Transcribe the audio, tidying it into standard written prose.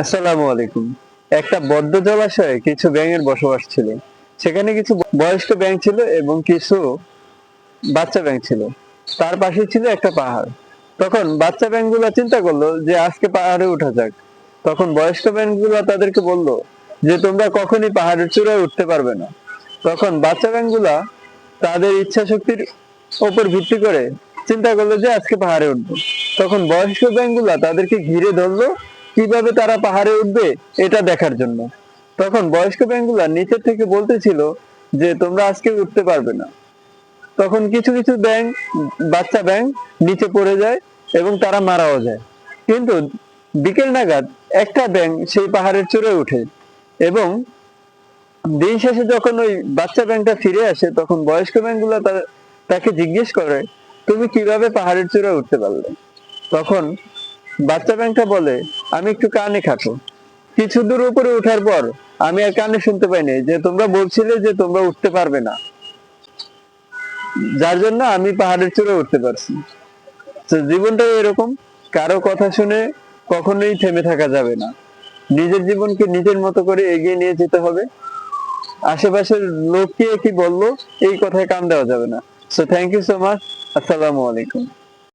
আসসালামু আলাইকুম। একটা বদ্ধ জলাশয়ে কিছু ব্যাঙের বসবাস ছিল। সেখানে কিছু বয়স্ক ব্যাঙ ছিল এবং কিছু বাচ্চা ব্যাঙ ছিল। তার পাশে ছিল একটা পাহাড়। তখন বাচ্চা ব্যাঙগুলো চিন্তা করলো যে আজকে পাহাড়ে উঠা যাক। তখন বয়স্ক ব্যাঙগুলো তাদেরকে বলল যে তোমরা কখনই পাহাড়ের চূড়ায় উঠতে পারবে না। তখন বাচ্চা ব্যাঙগুলা তাদের ইচ্ছা শক্তির উপর ভিত্তি করে চিন্তা করলো যে আজকে পাহাড়ে উঠবো। তখন বয়স্ক ব্যাঙগুলা তাদেরকে ঘিরে ধরলো কিভাবে তারা পাহাড়ে উঠবে এটা দেখার জন্য। তখন বয়স্ক ব্যাঙগুলা নিচের থেকে বলতেছিল যে তোমরা আজকে উঠতে পারবে না। তখন কিছু কিছু ব্যাঙ, বাচ্চা ব্যাঙ নিচে পড়ে যায় এবং তারা মারাও যায়। কিন্তু বিকেল নাগাদ একটা ব্যাঙ সেই পাহাড়ের চূড়ায় উঠে এবং দিন শেষে যখন ওই বাচ্চা ব্যাঙটা ফিরে আসে তখন বয়স্ক ব্যাঙগুলো তাকে জিজ্ঞেস করে তুমি কিভাবে পাহাড়ের চূড়ায় উঠতে পারলে। তখন বাচ্চা ব্যাংকটা বলে আমি একটু কানে খাটো, কিছু দূর উপরে ওঠার পর আমি আর কানে শুনতে পাইনি যে তোমরা বলছিলে যে তোমরা উঠতে পারবে না, যার জন্য আমি পাহাড়ের চূড়ায় উঠতে পারছি। তো জীবনটা এরকম, কারো কথা শুনে কখনোই থেমে থাকা যাবে না। নিজের জীবনকে নিজের মতো করে এগিয়ে নিয়ে যেতে হবে। আশেপাশের লোক কে কি বললো এই কথায় কান দেওয়া যাবে না। So thank you so much. আসসালামু আলাইকুম।